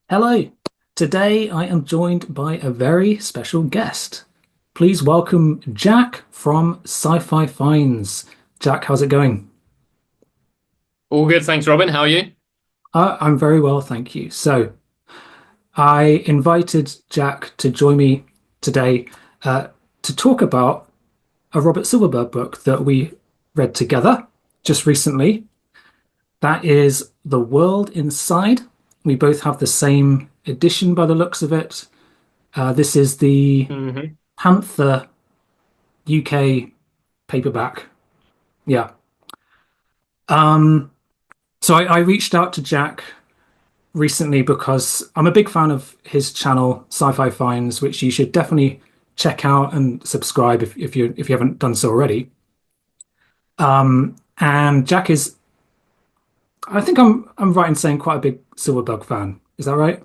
Hello. Today I am joined by a very special guest. Please welcome Jack from Sci-Fi Finds. Jack, how's it going? All good, thanks, Robin. How are you? I'm very well, thank you. So I invited Jack to join me today uh, to talk about a Robert Silverberg book that we read together just recently. That is The World Inside. We both have the same edition by the looks of it. This is the hmm Panther UK paperback. Yeah. Um, so I reached out to Jack recently because I'm a big fan of his channel, Sci-Fi Finds, which you should definitely check out and subscribe if you haven't done so already. And Jack is, I think I'm right in saying, quite a big Silverberg fan. Is that right?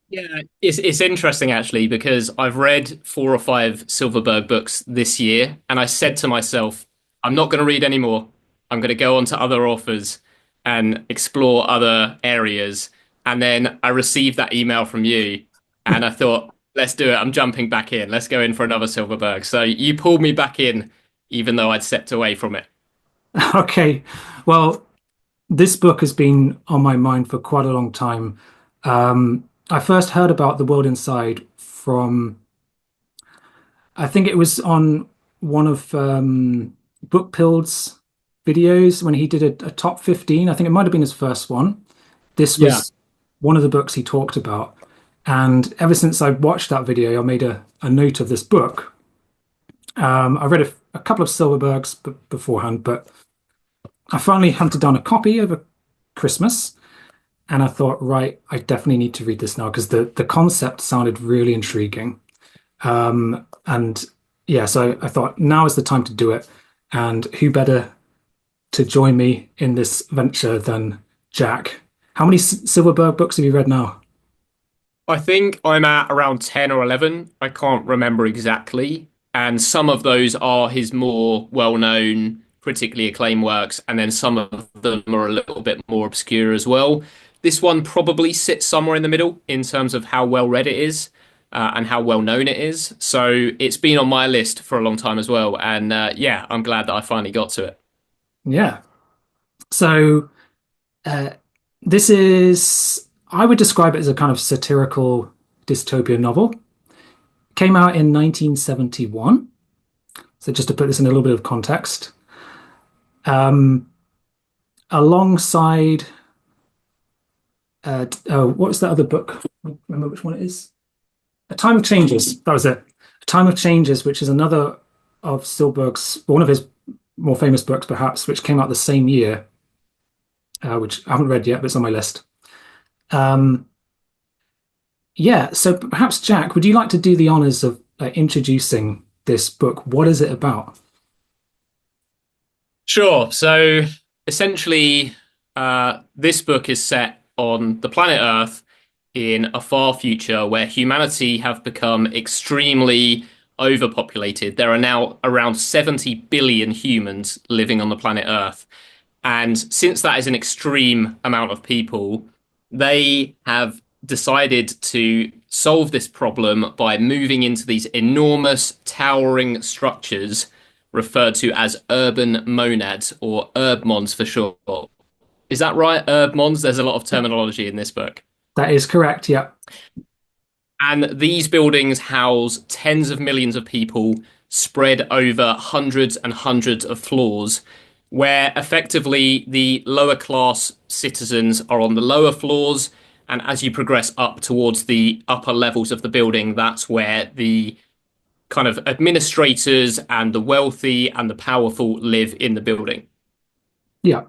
Yeah, it's interesting actually because I've read 4 or 5 Silverberg books this year, and I said to myself, I'm not going to read any more. I'm going to go on to other authors and explore other areas. And then I received that email from you, and I thought, let's do it. I'm jumping back in. Let's go in for another Silverberg. So you pulled me back in, even though I'd stepped away from it. Okay. Well, this book has been on my mind for quite a long time. I first heard about The World Inside from I think it was on one of Book videos when he did a top 15. I think it might have been his first one. This Yeah. was one of the books he talked about. And ever since I watched that video, I made a note of this book. I read a couple of Silverbergs beforehand, but I finally hunted down a copy over Christmas. And I thought, right, I definitely need to read this now because the concept sounded really intriguing. And yeah, so I thought now is the time to do it. And who better to join me in this venture than Jack? How many Silverberg books have you read now? I think I'm at around 10 or 11. I can't remember exactly. And some of those are his more well-known, critically acclaimed works, and then some of them are a little bit more obscure as well. This one probably sits somewhere in the middle in terms of how well read it is, and how well known it is. So it's been on my list for a long time as well. And yeah, I'm glad that I finally got to it. Yeah. So uh, this is, I would describe it as a kind of satirical dystopian novel. Came out in 1971. So just to put this in a little bit of context, um, alongside oh, what was that other book? I don't remember which one it is. A Time of Changes. That was it. A Time of Changes, which is another of Silberg's, one of his more famous books, perhaps, which came out the same year, which I haven't read yet, but it's on my list. Um, yeah, so perhaps, Jack, would you like to do the honors of introducing this book? What is it about? Sure. So essentially, this book is set on the planet Earth in a far future where humanity have become extremely overpopulated. There are now around 70 billion humans living on the planet Earth. And since that is an extreme amount of people, they have decided to solve this problem by moving into these enormous towering structures referred to as urban monads or urbmons for short. Is that right? Urbmons? There's a lot of terminology in this book. That is correct. Yeah. And these buildings house tens of millions of people spread over hundreds and hundreds of floors, where effectively the lower class citizens are on the lower floors. And as you progress up towards the upper levels of the building, that's where the kind of administrators and the wealthy and the powerful live in the building. Yeah.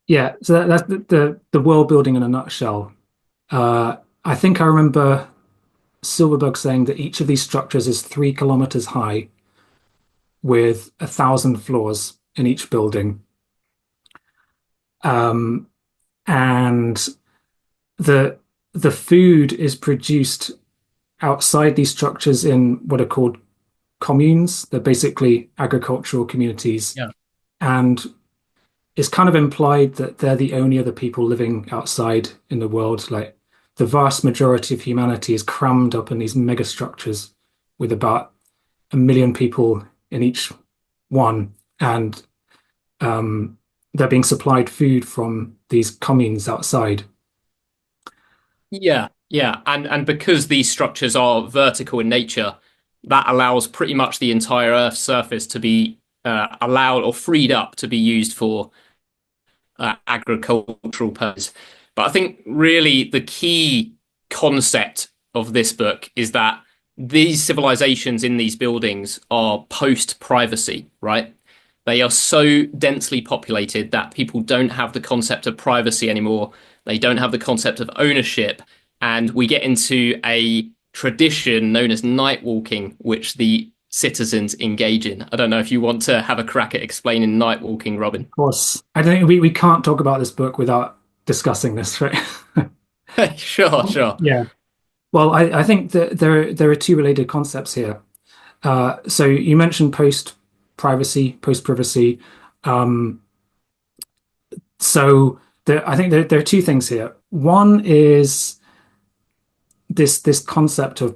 Yeah. So that's the world building in a nutshell. I think I remember Silverberg saying that each of these structures is 3 kilometers high with 1,000 floors in each building. Um, and the the food is produced outside these structures in what are called communes. They're basically agricultural communities, Yeah. and it's kind of implied that they're the only other people living outside in the world. Like the vast majority of humanity is crammed up in these mega structures with about 1 million people in each one, and they're being supplied food from these communes outside. Yeah, yeah, and because these structures are vertical in nature, that allows pretty much the entire Earth's surface to be allowed or freed up to be used for agricultural purposes. But I think really the key concept of this book is that these civilizations in these buildings are post-privacy, right? They are so densely populated that people don't have the concept of privacy anymore. They don't have the concept of ownership. And we get into a tradition known as night walking, which the citizens engage in. I don't know if you want to have a crack at explaining night walking, Robin. Of course, I don't think we can't talk about this book without discussing this, right? Sure, sure. Yeah. Well, I think that there are two related concepts here. So you mentioned post privacy. Um, I think there are two things here. One is this concept of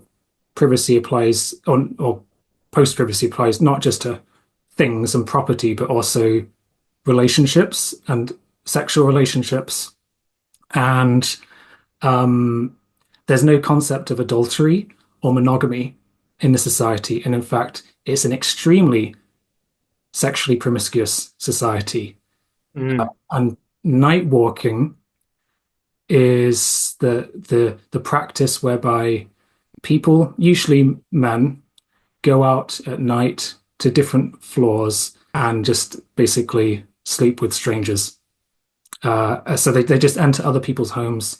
privacy applies or post privacy applies not just to things and property, but also relationships and sexual relationships. And um, there's no concept of adultery or monogamy in the society. And in fact, it's an extremely sexually promiscuous society. Mm. And night walking is the practice whereby people, usually men, go out at night to different floors and just basically sleep with strangers. So they just enter other people's homes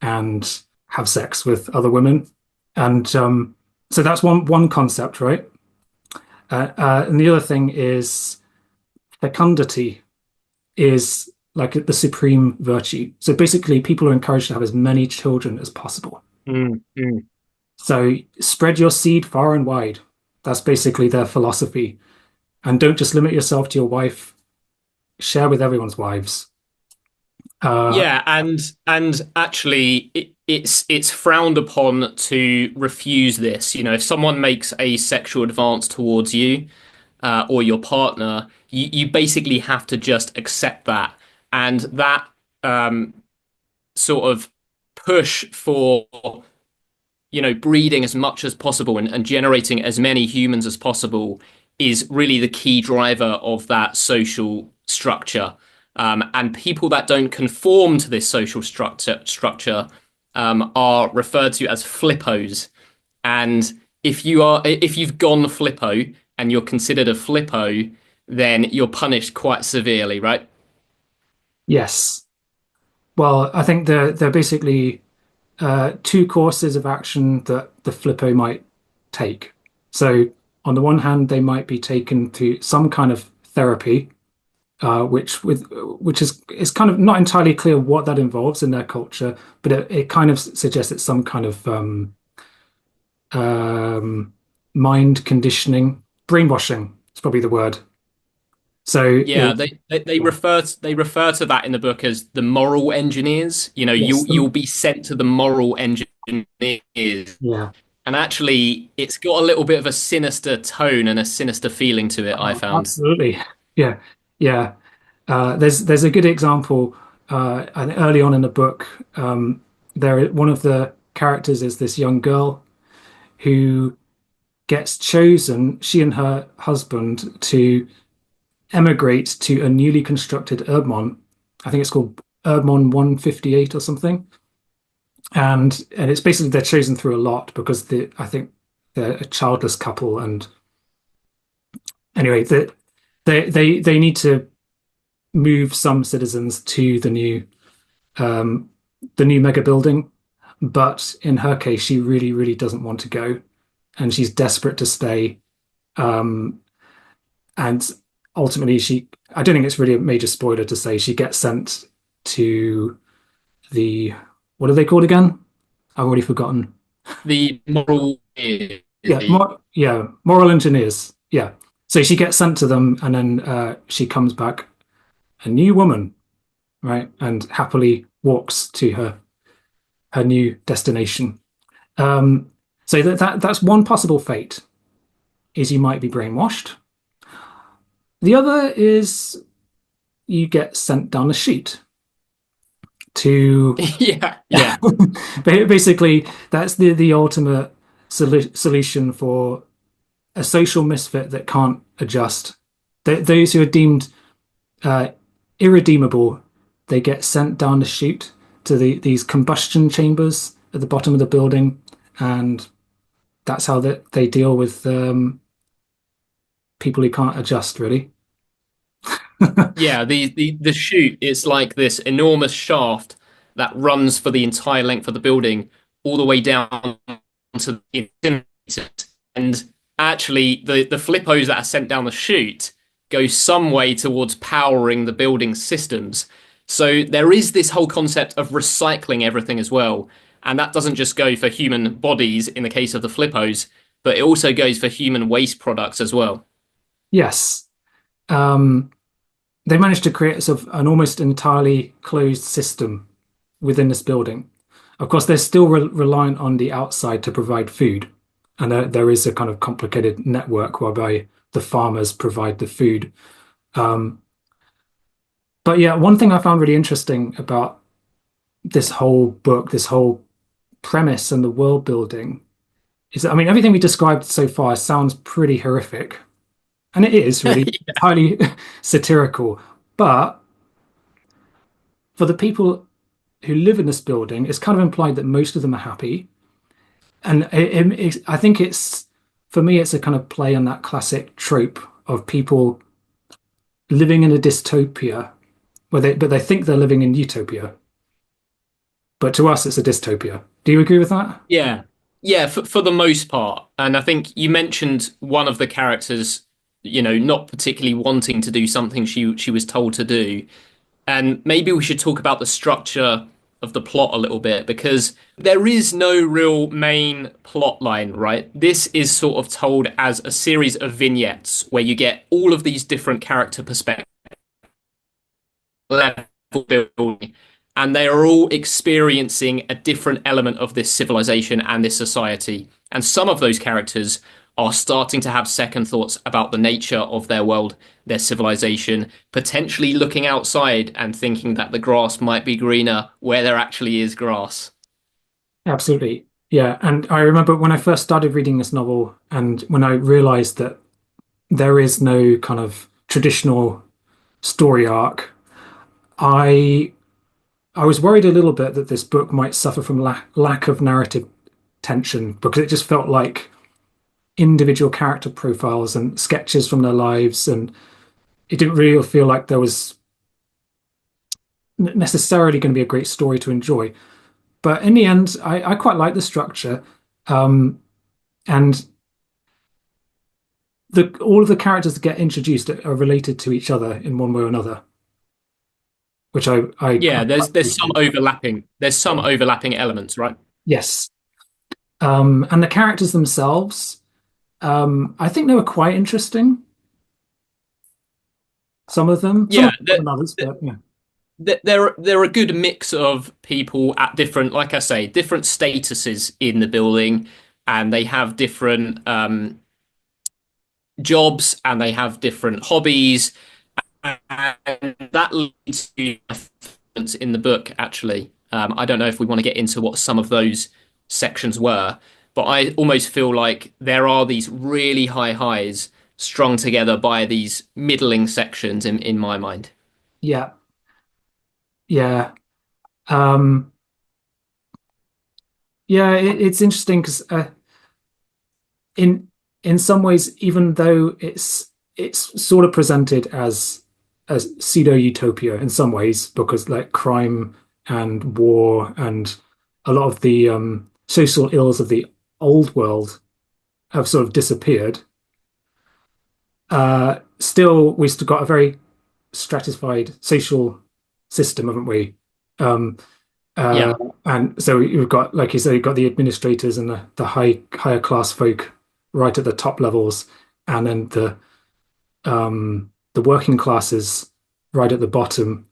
and have sex with other women. And so that's one concept, right? And the other thing is fecundity is like the supreme virtue. So basically, people are encouraged to have as many children as possible. Mm, mm. So spread your seed far and wide. That's basically their philosophy. And don't just limit yourself to your wife. Share with everyone's wives. Uh, Yeah, and actually, it's frowned upon to refuse this. You know, if someone makes a sexual advance towards you or your partner, you basically have to just accept that, and that um, sort of push for breeding as much as possible and generating as many humans as possible is really the key driver of that social structure. And people that don't conform to this social structure are referred to as flippos. And if you've gone flippo and you're considered a flippo, then you're punished quite severely, right? yes. Well, I think they're basically two courses of action that the Flippo might take. So, on the one hand, they might be taken to some kind of therapy, which is kind of not entirely clear what that involves in their culture, but it kind of suggests it's some kind of mind conditioning, brainwashing. It's probably the word. So, Yeah, they refer to that in the book as the moral engineers. You know, yes, you'll be sent to the moral engineers. yeah. And actually, it's got a little bit of a sinister tone and a sinister feeling to it, I Oh, found. absolutely. Yeah, yeah. There's a good example. And early on in the book, one of the characters is this young girl who gets chosen, she and her husband, to emigrate to a newly constructed Urbmont. I think it's called Urbmont 158 or something. And it's basically they're chosen through a lot because I think they're a childless couple. And anyway, they need to move some citizens to the new mega building. But in her case, she really, really doesn't want to go, and she's desperate to stay. Um, and ultimately, I don't think it's really a major spoiler to say she gets sent to the, what are they called again? I've already forgotten. The moral is Yeah, moral engineers. Yeah. So she gets sent to them, and then she comes back a new woman, right? And happily walks to her her new destination. Um, so that's one possible fate, is you might be brainwashed. The other is you get sent down a chute to Yeah, yeah, basically that's the ultimate solution for a social misfit that can't adjust. Those who are deemed uh, irredeemable, they get sent down the chute to these combustion chambers at the bottom of the building, and that's how they deal with people who can't adjust, really. yeah. The chute is like this enormous shaft that runs for the entire length of the building, all the way down to the incinerators. And actually, the flippos that are sent down the chute go some way towards powering the building systems. So there is this whole concept of recycling everything as well. And that doesn't just go for human bodies in the case of the flippos, but it also goes for human waste products as well. Yes. Um, they managed to create sort of an almost entirely closed system within this building. Of course, they're still reliant on the outside to provide food, and there is a kind of complicated network whereby the farmers provide the food. Um, but yeah, one thing I found really interesting about this whole book, this whole premise and the world building is that, I mean, everything we described so far sounds pretty horrific, and it is really highly satirical. But for the people who live in this building, it's kind of implied that most of them are happy. And I think it's, for me, it's a kind of play on that classic trope of people living in a dystopia but they think they're living in utopia. But to us, it's a dystopia. Do you agree with that? Yeah. Yeah, for the most part. And I think you mentioned one of the characters, not particularly wanting to do something she was told to do. And maybe we should talk about the structure of the plot a little bit because there is no real main plot line, right? This is sort of told as a series of vignettes where you get all of these different character perspectives level building, and they are all experiencing a different element of this civilization and this society. And some of those characters are starting to have second thoughts about the nature of their world, their civilization, potentially looking outside and thinking that the grass might be greener where there actually is grass. Absolutely. Yeah. And I remember when I first started reading this novel and when I realized that there is no kind of traditional story arc, I I was worried a little bit that this book might suffer from lack of narrative tension because it just felt like individual character profiles and sketches from their lives, and it didn't really feel like there was necessarily going to be a great story to enjoy. But in the end, I quite like the structure, um, and the all of the characters that get introduced are related to each other in one way or another, which I Yeah, quite there's some overlapping elements, right? yes. And the characters themselves, I think they were quite interesting. Some Yeah, of them more than others, but yeah, they're a good mix of people at different, like I say, different statuses in the building, and they have different jobs and they have different hobbies, and that leads to in the book. Actually, I don't know if we want to get into what some of those sections were, but I almost feel like there are these really high highs strung together by these middling sections in my mind. yeah, yeah. Um, yeah, it's interesting because in in some ways, even though it's sort of presented as pseudo utopia in some ways, because like crime and war and a lot of the social ills of the old world have sort of disappeared. Still, we've still got a very stratified social system, haven't we? Um, uh, Yeah, and so you've got, like you say, you've got the administrators and the higher class folk right at the top levels, and then the working classes right at the bottom.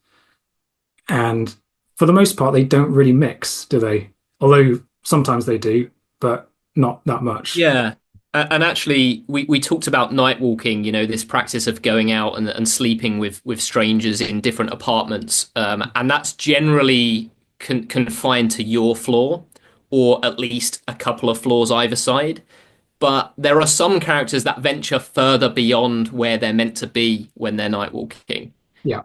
And for the most part, they don't really mix, do they? although sometimes they do, but not that much. Yeah. And actually, we talked about night walking, this practice of going out and sleeping with strangers in different apartments. And that's generally confined to your floor, or at least a couple of floors either side. But there are some characters that venture further beyond where they're meant to be when they're night walking, Yeah,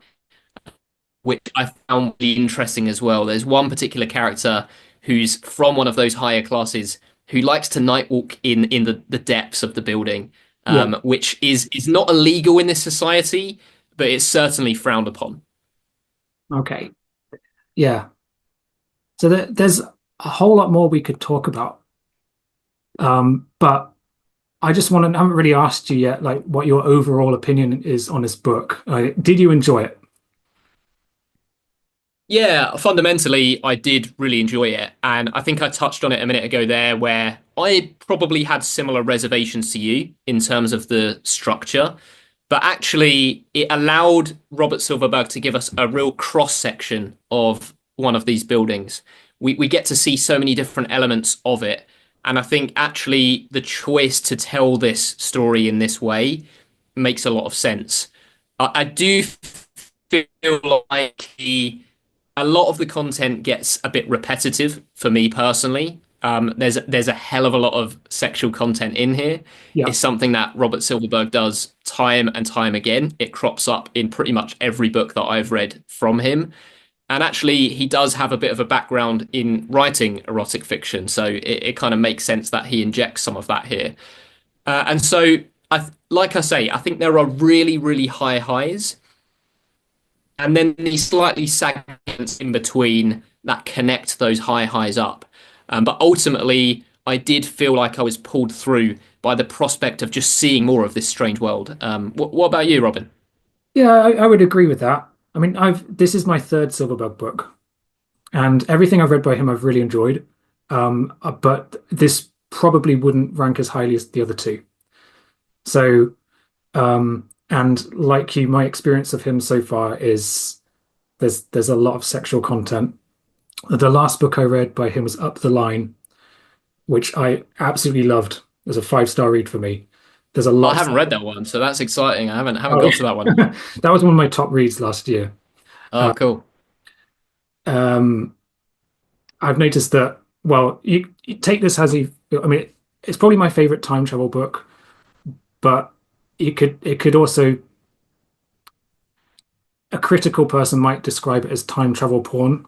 which I found really interesting as well. There's one particular character who's from one of those higher classes who likes to night walk in the depths of the building, yeah, which is not illegal in this society, but it's certainly frowned upon. okay, yeah. So there's a whole lot more we could talk about, but I just want to. I haven't really asked you yet, like what your overall opinion is on this book. Did you enjoy it? Yeah, fundamentally, I did really enjoy it. And I think I touched on it a minute ago there, where I probably had similar reservations to you in terms of the structure. But actually, it allowed Robert Silverberg to give us a real cross section of one of these buildings. We get to see so many different elements of it. And I think actually the choice to tell this story in this way makes a lot of sense. I do feel like a lot of the content gets a bit repetitive for me personally. There's a hell of a lot of sexual content in here. Yeah. It's something that Robert Silverberg does time and time again. It crops up in pretty much every book that I've read from him. And actually, he does have a bit of a background in writing erotic fiction, so it kind of makes sense that he injects some of that here. And so, like I say, I think there are really, really high highs, and then these slightly segments in between that connect those high highs up. But ultimately, I did feel like I was pulled through by the prospect of just seeing more of this strange world. What about you, Robin? Yeah, I would agree with that. I mean, I've this is my third Silverberg book, and everything I've read by him I've really enjoyed. But this probably wouldn't rank as highly as the other two. So, and like you, my experience of him so far is there's a lot of sexual content. The last book I read by him was Up the Line, which I absolutely loved. It was a five-star read for me. There's a I lot. haven't read that one, so that's exciting. I haven't Oh, got to that one. that was one of my top reads last year. Oh, Uh, cool. um, I've noticed that, well, you take this as you, I mean, it's probably my favorite time travel book, but it could also, a critical person might describe it as time travel porn,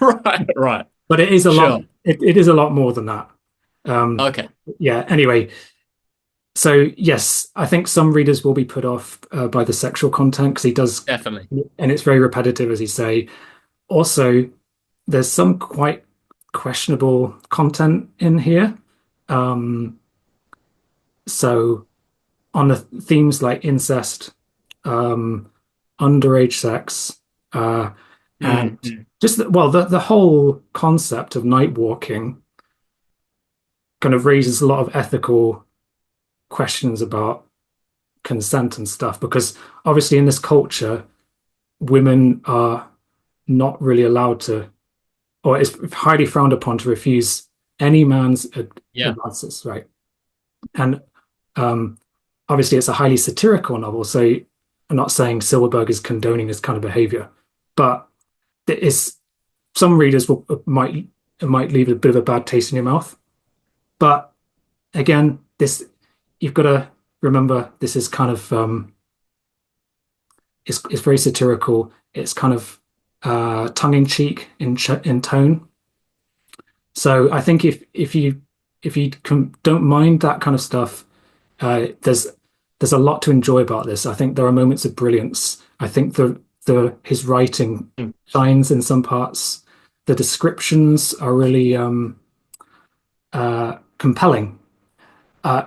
Right, right. but it is a lot, Sure. it is a lot more than that. Um, Okay, yeah, anyway, so yes, I think some readers will be put off by the sexual content because he does, definitely. and it's very repetitive, as you say. Also, there's some quite questionable content in here. Um, so on the themes like incest, um, underage sex, and Mm. just the whole concept of night walking kind of raises a lot of ethical questions about consent and stuff because obviously in this culture, women are not really allowed to, or it's highly frowned upon to refuse any man's Yeah. advances, right? And um, obviously, it's a highly satirical novel, so I'm not saying Silverberg is condoning this kind of behavior, but it's some readers will might it might leave a bit of a bad taste in your mouth. But again, this you've got to remember this is kind of it's very satirical. It's kind of tongue in cheek in tone. So I think if you don't mind that kind of stuff, there's a lot to enjoy about this. I think there are moments of brilliance. I think the his writing Mm. shines in some parts. The descriptions are really compelling. Uh,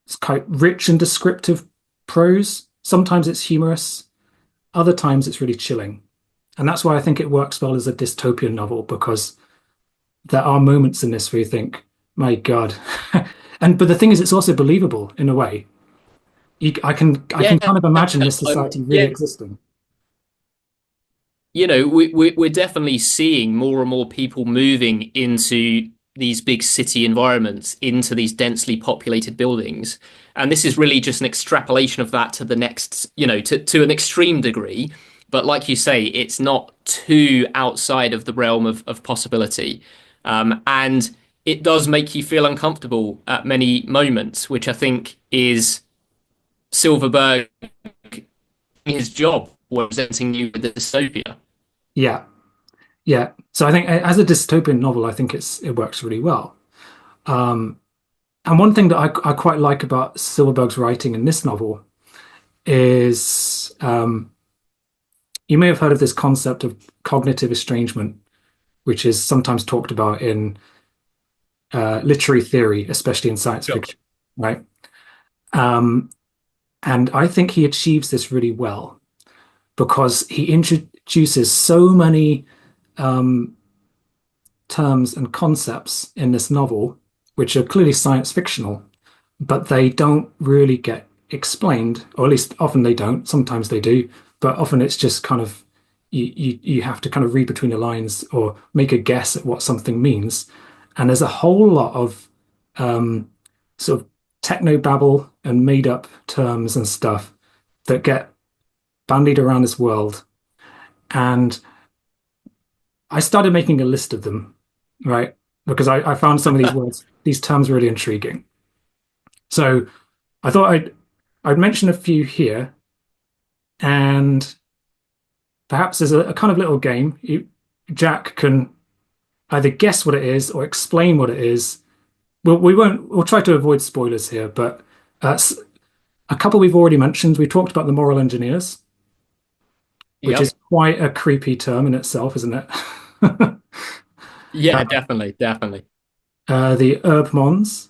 it's quite rich and descriptive prose. Sometimes it's humorous, other times it's really chilling. And that's why I think it works well as a dystopian novel because there are moments in this where you think, my God. And but the thing is, it's also believable in a way. I can Yeah. kind of imagine this society really Yeah. existing. we're definitely seeing more and more people moving into these big city environments, into these densely populated buildings. And this is really just an extrapolation of that to the next, to an extreme degree. But like you say, it's not too outside of the realm of possibility. And it does make you feel uncomfortable at many moments, which I think is Silverberg his job, presenting you with the dystopia. Yeah, yeah. So I think as a dystopian novel, I think it works really well. Um, and one thing that I quite like about Silverberg's writing in this novel is you may have heard of this concept of cognitive estrangement, which is sometimes talked about in literary theory, especially in science Sure. fiction, right? Um, and I think he achieves this really well because he introduces so many um, terms and concepts in this novel, which are clearly science fictional, but they don't really get explained, or at least often they don't. Sometimes they do, but often it's just kind of you have to kind of read between the lines or make a guess at what something means. And there's a whole lot of um, sort of techno babble and made up terms and stuff that get bandied around this world. And I started making a list of them, right? Because I found some of these words, these terms really intriguing. So I thought I'd mention a few here, and perhaps there's a kind of little game. Jack can either guess what it is or explain what it is. We won't. We'll try to avoid spoilers here, but a couple we've already mentioned. We talked about the moral engineers, which is Yep. quite a creepy term in itself, isn't it? Yeah, definitely, definitely. The Herbmons.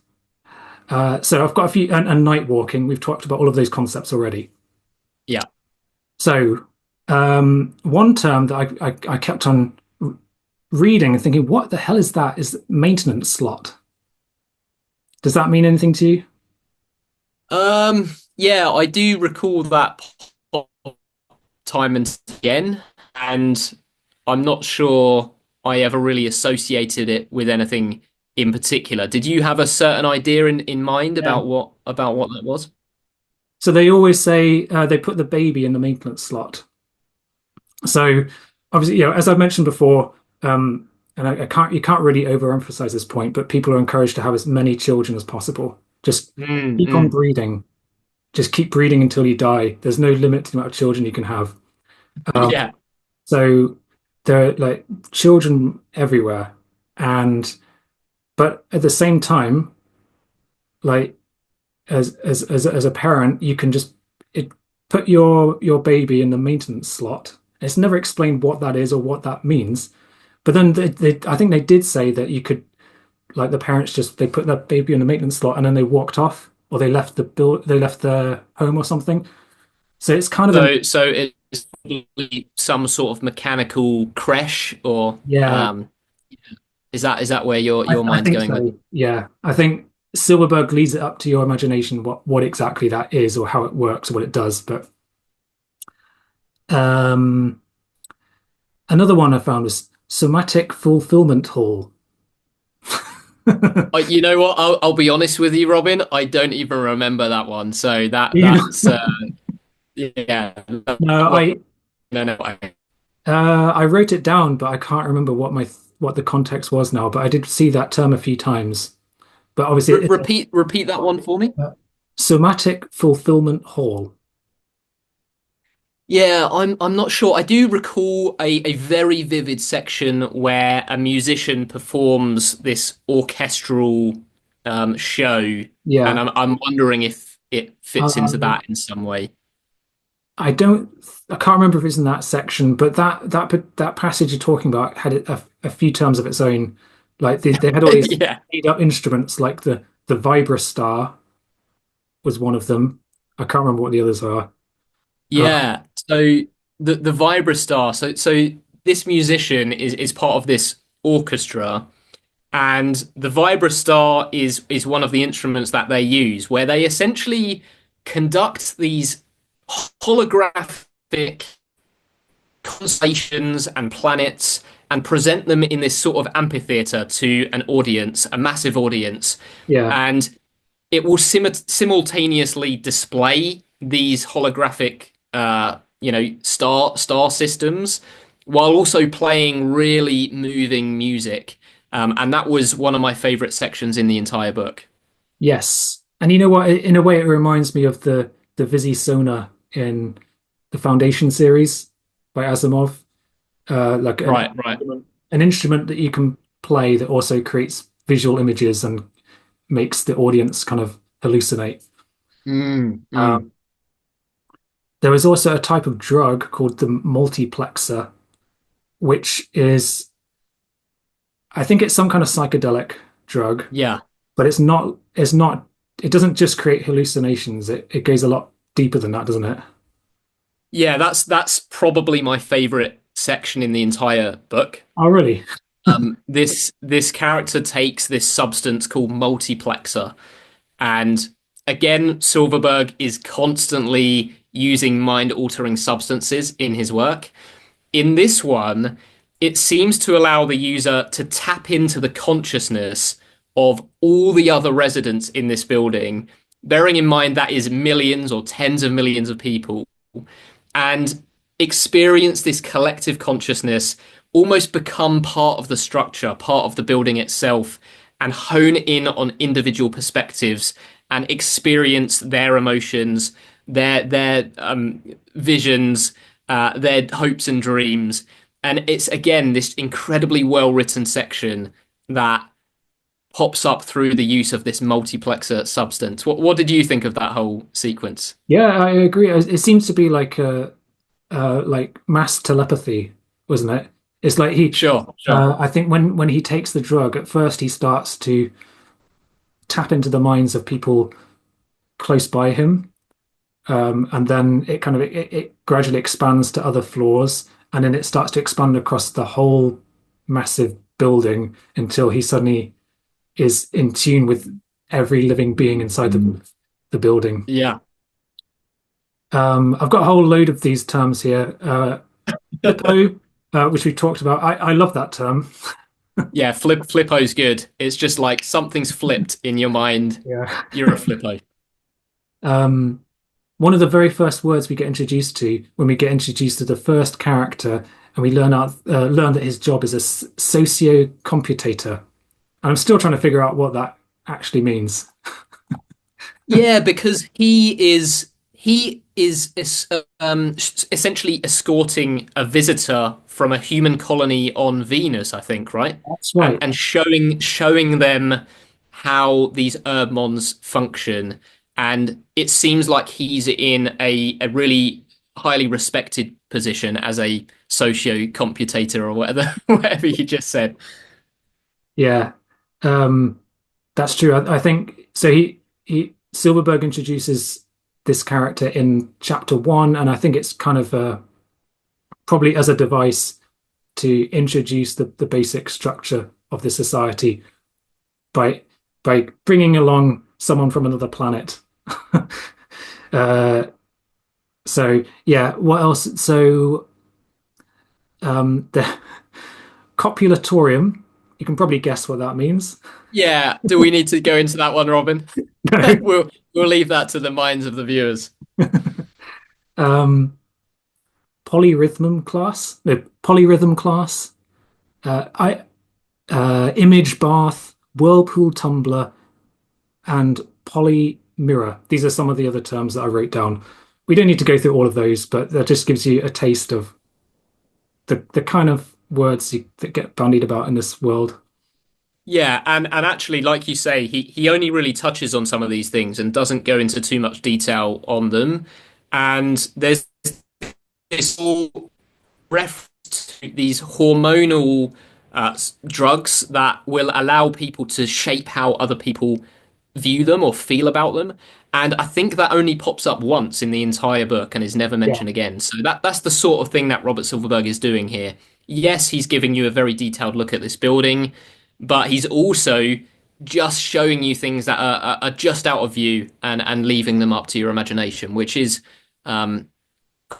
So I've got a few, and night walking. We've talked about all of those concepts already. Yeah. So one term that I kept on reading and thinking, what the hell is that? Is maintenance slot. Does that mean anything to you? Yeah, I do recall that pop time and again, and I'm not sure I ever really associated it with anything in particular. Did you have a certain idea in mind Yeah. about what that was? So they always say they put the baby in the maintenance slot. So obviously, as I've mentioned before, and I can't you can't really overemphasize this point, but people are encouraged to have as many children as possible. Just Mm, keep on mm. breeding. Just keep breeding until you die. There's no limit to the amount of children you can have. Um, Yeah. so there are like children everywhere, and but at the same time, like as a parent, you can just it, put your baby in the maintenance slot. It's never explained what that is or what that means. But then I think they did say that you could like the parents just they put that baby in the maintenance slot and then they walked off or they left the home or something. So it's kind of an So it's probably some sort of mechanical crash, or yeah, is that where your I mind's think going with? so. Yeah, I think Silverberg leaves it up to your imagination what exactly that is or how it works or what it does. But um, another one I found was somatic fulfillment hall. You know what? I'll be honest with you, Robin. I don't even remember that one. So You know, that's yeah. no, Well, no, no. I wrote it down, but I can't remember what the context was now. But I did see that term a few times. But obviously, it's Repeat that one for me. a somatic fulfillment hall. Yeah, I'm not sure. I do recall a very vivid section where a musician performs this orchestral show, and Yeah. I'm wondering if it fits into Um, that in some way. I don't, I can't remember if it's in that section, but that passage you're talking about had a few terms of its own. Like they had all these Yeah. made up instruments, like the Vibrastar was one of them. I can't remember what the others are. Uh, Yeah. So the Vibrastar. So this musician is part of this orchestra, and the Vibrastar is one of the instruments that they use, where they essentially conduct these holographic constellations and planets and present them in this sort of amphitheater to an audience, a massive audience. Yeah. And it will simultaneously display these holographic, star systems while also playing really moving music. And that was one of my favorite sections in the entire book. Yes. And you know what? In a way, it reminds me of the Visi Sona in the Foundation series by Asimov. Like Right, right. an instrument that you can play that also creates visual images and makes the audience kind of hallucinate. Mm, mm. Um, there is also a type of drug called the multiplexer, which is, I think it's some kind of psychedelic drug, Yeah. but it's not, it doesn't just create hallucinations. It goes a lot deeper than that, doesn't it? Yeah, that's probably my favorite section in the entire book. Oh, really? This character takes this substance called multiplexer, and again, Silverberg is constantly using mind-altering substances in his work. In this one, it seems to allow the user to tap into the consciousness of all the other residents in this building, bearing in mind that is millions or tens of millions of people, and experience this collective consciousness, almost become part of the structure, part of the building itself, and hone in on individual perspectives and experience their emotions, their visions, their hopes and dreams. And it's again this incredibly well written section that pops up through the use of this multiplexer substance. What did you think of that whole sequence? Yeah, I agree. It seems to be like like mass telepathy, wasn't it? It's like Sure, sure. I think when he takes the drug, at first he starts to tap into the minds of people close by him, and then it gradually expands to other floors, and then it starts to expand across the whole massive building until he suddenly is in tune with every living being inside the building. Yeah. I've got a whole load of these terms here. Flippo, which we talked about. I love that term. Yeah, flippo's good. It's just like something's flipped in your mind. Yeah. You're a flippo. Um, one of the very first words we get introduced to when we get introduced to the first character, and we learn that his job is a socio-computator. And I'm still trying to figure out what that actually means. Yeah, because he is essentially escorting a visitor from a human colony on Venus, I think, right? That's And right. and showing them how these Earthmons function. And it seems like he's in a really highly respected position as a socio-computator or whatever whatever you just said. Yeah. Um, that's true. I think so. He Silverberg introduces this character in chapter one, and I think it's kind of probably as a device to introduce the basic structure of the society by bringing along someone from another planet. uh, so yeah, what else? So the copulatorium, you can probably guess what that means. Yeah, do we need to go into that one, Robin? No. We'll leave that to the minds of the viewers. um, polyrhythm class, the polyrhythm class, I image bath, whirlpool tumbler, and poly mirror. These are some of the other terms that I wrote down. We don't need to go through all of those, but that just gives you a taste of the kind of words that get bandied about in this world. Yeah, and actually, like you say, he only really touches on some of these things and doesn't go into too much detail on them. And there's this whole reference to these hormonal drugs that will allow people to shape how other people view them or feel about them. And I think that only pops up once in the entire book and is never Yeah. mentioned again. So that's the sort of thing that Robert Silverberg is doing here. Yes, he's giving you a very detailed look at this building, but he's also just showing you things that are just out of view and leaving them up to your imagination, which is um,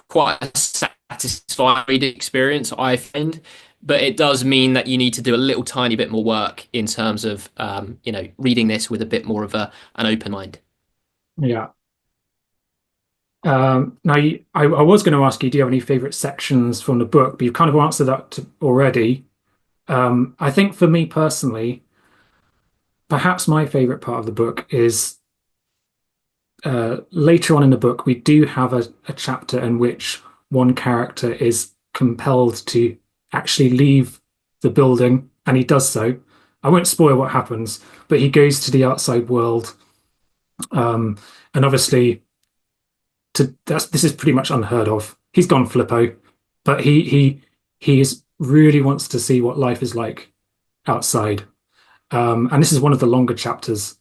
quite a satisfying reading experience, I find. But it does mean that you need to do a little tiny bit more work in terms of reading this with a bit more of an open mind. Yeah. Now, I was going to ask you, do you have any favorite sections from the book? But you've kind of answered that already. I think for me personally, perhaps my favorite part of the book is later on in the book, we do have a chapter in which one character is compelled to actually leave the building, and he does so. I won't spoil what happens, but he goes to the outside world. And obviously, this is pretty much unheard of. He's gone flippo, but he is really wants to see what life is like outside. And this is one of the longer chapters.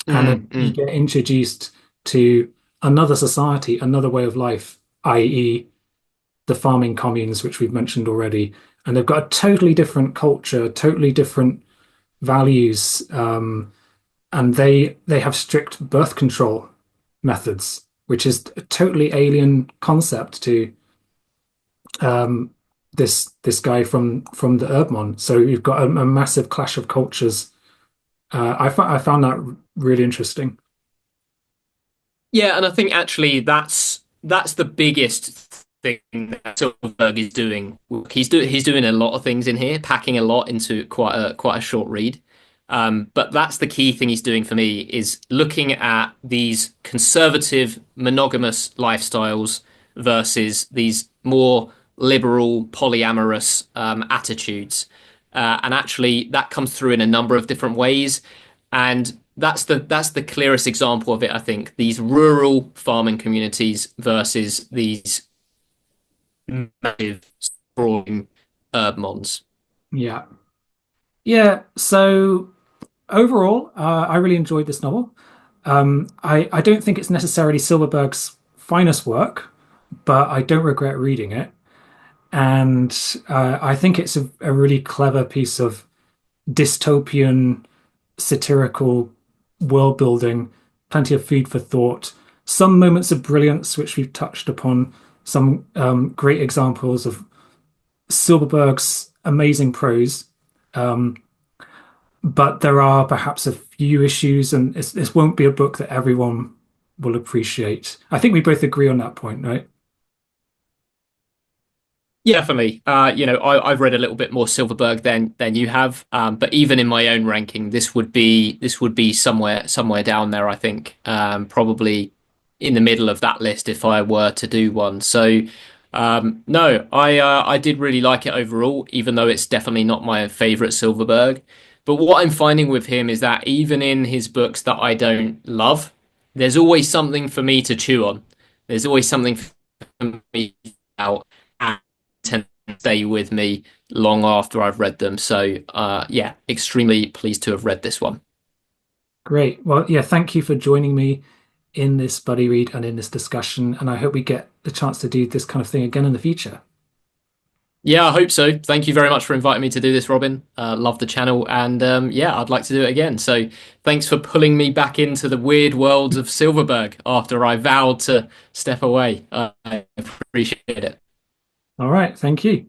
And then Mm, you mm. get introduced to another society, another way of life, i.e., the farming communes, which we've mentioned already. And they've got a totally different culture, totally different values, and they have strict birth control methods, which is a totally alien concept to um, this guy from the Urbmon. So you've got a massive clash of cultures. I found that really interesting. Yeah, and I think actually that's the biggest thing that Silverberg is doing. He's doing a lot of things in here, packing a lot into quite a short read. But that's the key thing he's doing for me is looking at these conservative, monogamous lifestyles versus these more liberal, polyamorous attitudes. And actually, that comes through in a number of different ways. And that's the clearest example of it, I think. These rural farming communities versus these massive, sprawling urban. Yeah. Yeah. So overall, I really enjoyed this novel. I don't think it's necessarily Silverberg's finest work, but I don't regret reading it. And I think it's a really clever piece of dystopian, satirical world building, plenty of food for thought, some moments of brilliance, which we've touched upon, some great examples of Silverberg's amazing prose. Um, but there are perhaps a few issues, and this won't be a book that everyone will appreciate. I think we both agree on that point, right? Yeah, definitely. I've read a little bit more Silverberg than you have, but even in my own ranking, this would be somewhere down there. I think probably in the middle of that list if I were to do one. So no, I did really like it overall, even though it's definitely not my favorite Silverberg. But what I'm finding with him is that even in his books that I don't love, there's always something for me to chew on. There's always something for me out tend to stay with me long after I've read them. So, yeah, extremely pleased to have read this one. Great. Well, yeah, thank you for joining me in this buddy read and in this discussion. And I hope we get the chance to do this kind of thing again in the future. Yeah, I hope so. Thank you very much for inviting me to do this, Robin. Love the channel, and yeah, I'd like to do it again. So, thanks for pulling me back into the weird worlds of Silverberg after I vowed to step away. I appreciate it. All right. Thank you.